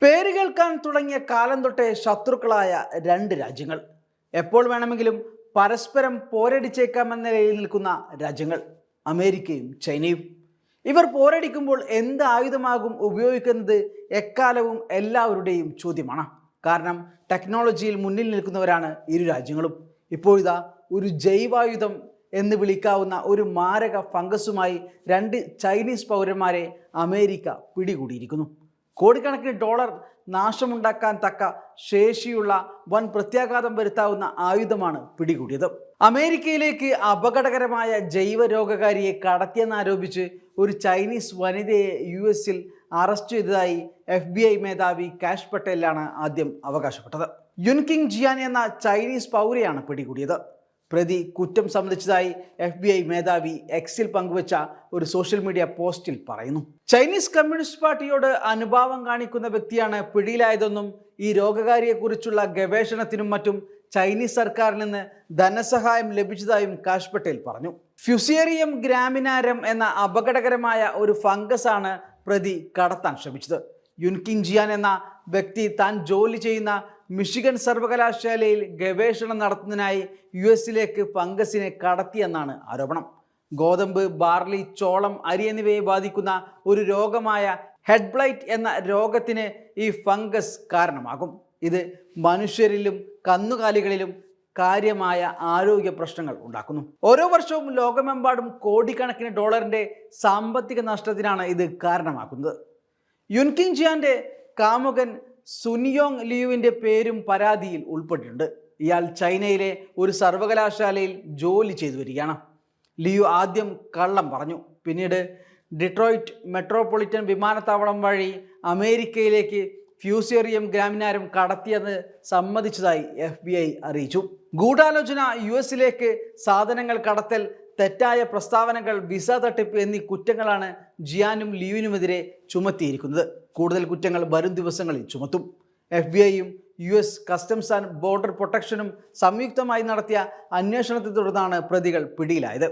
പേര് കേൾക്കാൻ തുടങ്ങിയ കാലം തൊട്ടേ ശത്രുക്കളായ രണ്ട് രാജ്യങ്ങൾ, എപ്പോൾ വേണമെങ്കിലും പരസ്പരം പോരടിച്ചേക്കാമെന്ന നിലയിൽ നിൽക്കുന്ന രാജ്യങ്ങൾ അമേരിക്കയും ചൈനയും. ഇവർ പോരടിക്കുമ്പോൾ എന്ത് ആയുധമാകും ഉപയോഗിക്കുന്നത് എക്കാലവും എല്ലാവരുടെയും ചോദ്യമാണ്. കാരണം ടെക്നോളജിയിൽ മുന്നിൽ നിൽക്കുന്നവരാണ് ഇരു രാജ്യങ്ങളും. ഇപ്പോഴിതാ ഒരു ജൈവായുധം എന്ന് വിളിക്കാവുന്ന ഒരു മാരക ഫംഗസുമായി രണ്ട് ചൈനീസ് പൗരന്മാരെ അമേരിക്ക പിടികൂടിയിരിക്കുന്നു. കോടിക്കണക്കിന് ഡോളർ നാശമുണ്ടാക്കാൻ തക്ക ശേഷിയുള്ള വൻ പ്രത്യാഘാതം വരുത്താവുന്ന ആയുധമാണ് പിടികൂടിയത്. അമേരിക്കയിലേക്ക് അപകടകരമായ ജൈവ രോഗകാരിയെ കടത്തിയെന്നാരോപിച്ച് ഒരു ചൈനീസ് വനിതയെ US-ൽ അറസ്റ്റ് ചെയ്തതായി FBI മേധാവി കാഷ് പട്ടേലാണ് ആദ്യം അവകാശപ്പെട്ടത്. യുൻകിങ് ജിയാൻ എന്ന ചൈനീസ് പൗരയാണ് പിടികൂടിയത്. പ്രതി കുറ്റം സമ്മതിച്ചതായി FBI മേധാവി X-ൽ പങ്കുവച്ച ഒരു സോഷ്യൽ മീഡിയ പോസ്റ്റിൽ പറയുന്നു. ചൈനീസ് കമ്മ്യൂണിസ്റ്റ് പാർട്ടിയോട് അനുഭാവം കാണിക്കുന്ന വ്യക്തിയാണ് പിടിയിലായതെന്നും ഈ രോഗകാരിയെക്കുറിച്ചുള്ള ഗവേഷണത്തിനും മറ്റും ചൈനീസ് സർക്കാരിൽ നിന്ന് ധനസഹായം ലഭിച്ചതായും കാഷ് പട്ടേൽ പറഞ്ഞു. ഫ്യൂസേറിയം ഗ്രാമിനാരം എന്ന അപകടകരമായ ഒരു ഫംഗസ് ആണ് പ്രതി കടത്താൻ ശ്രമിച്ചത്. യുൻകിങ് ജിയാൻ എന്ന വ്യക്തി താൻ ജോലി ചെയ്യുന്ന മിഷിഗൺ സർവകലാശാലയിൽ ഗവേഷണം നടത്തുന്നതിനായി US-ലേക്ക് ഫംഗസിനെ കടത്തിയെന്നാണ് ആരോപണം. ഗോതമ്പ്, ബാർലി, ചോളം, അരി എന്നിവയെ ബാധിക്കുന്ന ഒരു രോഗമായ ഹെഡ് ബ്ലൈറ്റ് എന്ന രോഗത്തിന് ഈ ഫംഗസ് കാരണമാകും. ഇത് മനുഷ്യരിലും കന്നുകാലികളിലും കാര്യമായ ആരോഗ്യ പ്രശ്നങ്ങൾ ഉണ്ടാക്കുന്നു. ഓരോ വർഷവും ലോകമെമ്പാടും കോടിക്കണക്കിന് ഡോളറിന്റെ സാമ്പത്തിക നഷ്ടത്തിനാണ് ഇത് കാരണമാക്കുന്നത്. യുൻകിങ് ജിയാന്റെ കാമുകൻ സുനിയോങ് ലിയുവിൻ്റെ പേരും പരാതിയിൽ ഉൾപ്പെട്ടിട്ടുണ്ട്. ഇയാൾ ചൈനയിലെ ഒരു സർവകലാശാലയിൽ ജോലി ചെയ്തു വരികയാണ്. ലിയു ആദ്യം കള്ളം പറഞ്ഞു. പിന്നീട് ഡിട്രോയിറ്റ് മെട്രോപൊളിറ്റൻ വിമാനത്താവളം വഴി അമേരിക്കയിലേക്ക് ഫ്യൂസേറിയം ഗ്രാമിനാരം കടത്തിയെന്ന് സമ്മതിച്ചതായി FBI അറിയിച്ചു. ഗൂഢാലോചന, US-ലേക്ക് സാധനങ്ങൾ കടത്തൽ, തെറ്റായ പ്രസ്താവനകൾ, വിസ തട്ടിപ്പ് എന്നീ കുറ്റങ്ങളാണ് ജിയാനും ലിയുവിനുമെതിരെ ചുമത്തിയിരിക്കുന്നത്. കൂടുതൽ കുറ്റങ്ങൾ വരും ദിവസങ്ങളിൽ ചുമത്തും. FBI-യും US കസ്റ്റംസ് ആൻഡ് ബോർഡർ പ്രൊട്ടക്ഷനും സംയുക്തമായി നടത്തിയ അന്വേഷണത്തെ തുടർന്നാണ് പ്രതികൾ പിടിയിലായത്.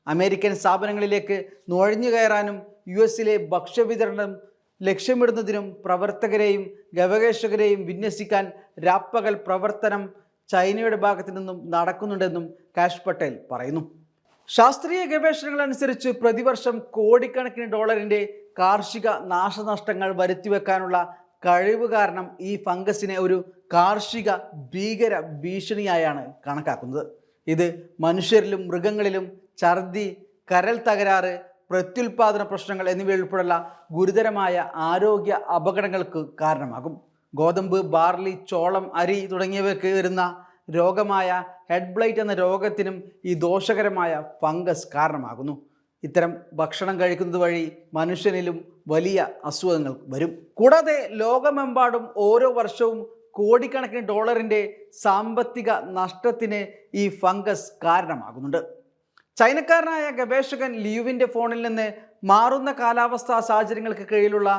അമേരിക്കൻ സ്ഥാപനങ്ങളിലേക്ക് നുഴഞ്ഞു കയറാനും US-ലെ ഭക്ഷ്യവിതരണം ലക്ഷ്യമിടുന്നതിനും പ്രവർത്തകരെയും ഗവേഷകരെയും വിന്യസിക്കാൻ രാപ്പകൽ പ്രവർത്തനം ചൈനയുടെ ഭാഗത്തു നിന്നും നടക്കുന്നുണ്ടെന്നും കാഷ് പട്ടേൽ പറയുന്നു. ശാസ്ത്രീയ ഗവേഷണങ്ങൾ അനുസരിച്ച് പ്രതിവർഷം കോടിക്കണക്കിന് ഡോളറിന്റെ കാർഷിക നാശനഷ്ടങ്ങൾ വരുത്തിവെക്കാനുള്ള കഴിവ് കാരണം ഈ ഫംഗസിനെ ഒരു കാർഷിക ഭീകര ഭീഷണിയായാണ് കണക്കാക്കുന്നത്. ഇത് മനുഷ്യരിലും മൃഗങ്ങളിലും ഛർദി, കരൾ തകരാറ്, പ്രത്യുൽപാദന പ്രശ്നങ്ങൾ എന്നിവയുൾപ്പെടെയുള്ള ഗുരുതരമായ ആരോഗ്യ അപകടങ്ങൾക്ക് കാരണമാകും. ഗോതമ്പ്, ബാർലി, ചോളം, അരി തുടങ്ങിയവയ്ക്ക് വരുന്ന രോഗമായ ഹെഡ് ബ്ലൈറ്റ് എന്ന രോഗത്തിനും ഈ ദോഷകരമായ ഫംഗസ് കാരണമാകുന്നു. ഇത്തരം ഭക്ഷണം കഴിക്കുന്നത് വഴി മനുഷ്യനിലും വലിയ അസുഖങ്ങൾ വരും. കൂടാതെ ലോകമെമ്പാടും ഓരോ വർഷവും കോടിക്കണക്കിന് ഡോളറിൻ്റെ സാമ്പത്തിക നഷ്ടത്തിന് ഈ ഫംഗസ് കാരണമാകുന്നുണ്ട്. ചൈനക്കാരനായ ഗവേഷകൻ ലിയുവിൻ്റെ ഫോണിൽ നിന്ന് മാറുന്ന കാലാവസ്ഥാ സാഹചര്യങ്ങൾക്ക് കീഴിലുള്ള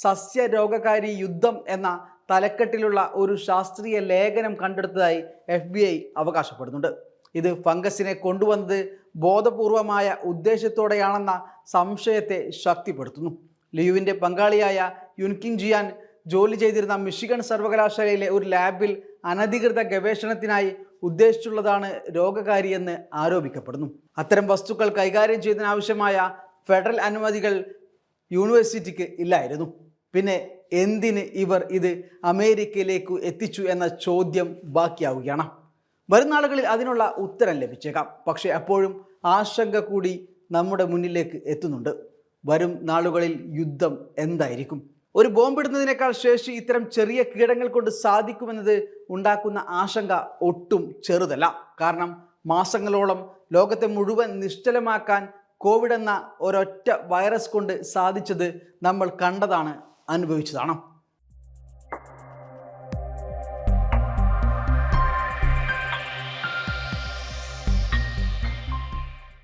സസ്യരോഗകാരി യുദ്ധം എന്ന തലക്കെട്ടിലുള്ള ഒരു ശാസ്ത്രീയ ലേഖനം കണ്ടെടുത്തതായി FBI അവകാശപ്പെടുന്നുണ്ട്. ഇത് ഫംഗസിനെ കൊണ്ടുവന്നത് ബോധപൂർവമായ ഉദ്ദേശത്തോടെയാണെന്ന സംശയത്തെ ശക്തിപ്പെടുത്തുന്നു. ലിയുവിൻ്റെ പങ്കാളിയായ യുൻകിങ് ജിയാൻ ജോലി ചെയ്തിരുന്ന മിഷിഗൺ സർവകലാശാലയിലെ ഒരു ലാബിൽ അനധികൃത ഗവേഷണത്തിനായി ഉദ്ദേശിച്ചുള്ളതാണ് രോഗകാരിയെന്ന് ആരോപിക്കപ്പെടുന്നു. അത്തരം വസ്തുക്കൾ കൈകാര്യം ചെയ്യുന്നതിനാവശ്യമായ ഫെഡറൽ അനുമതികൾ യൂണിവേഴ്സിറ്റിക്ക് ഇല്ലായിരുന്നു. പിന്നെ എന്തിന് ഇവർ ഇത് അമേരിക്കയിലേക്ക് എത്തിച്ചു എന്ന ചോദ്യം ബാക്കിയാവുകയാണ്. വരും നാളുകളിൽ അതിനുള്ള ഉത്തരം ലഭിച്ചേക്കാം. പക്ഷേ അപ്പോഴും ആശങ്ക കൂടി നമ്മുടെ മുന്നിലേക്ക് എത്തുന്നുണ്ട്. വരും നാളുകളിൽ യുദ്ധം എന്തായിരിക്കും? ഒരു ബോംബിടുന്നതിനേക്കാൾ ശേഷി ഇത്തരം ചെറിയ കീടങ്ങൾ കൊണ്ട് സാധിക്കുമെന്നത് ഉണ്ടാക്കുന്ന ആശങ്ക ഒട്ടും ചെറുതല്ല. കാരണം മാസങ്ങളോളം ലോകത്തെ മുഴുവൻ നിശ്ചലമാക്കാൻ കോവിഡ് എന്ന ഒരൊറ്റ വൈറസ് കൊണ്ട് സാധിച്ചത് നമ്മൾ കണ്ടതാണ്, അനുഭവിച്ചതാണ്.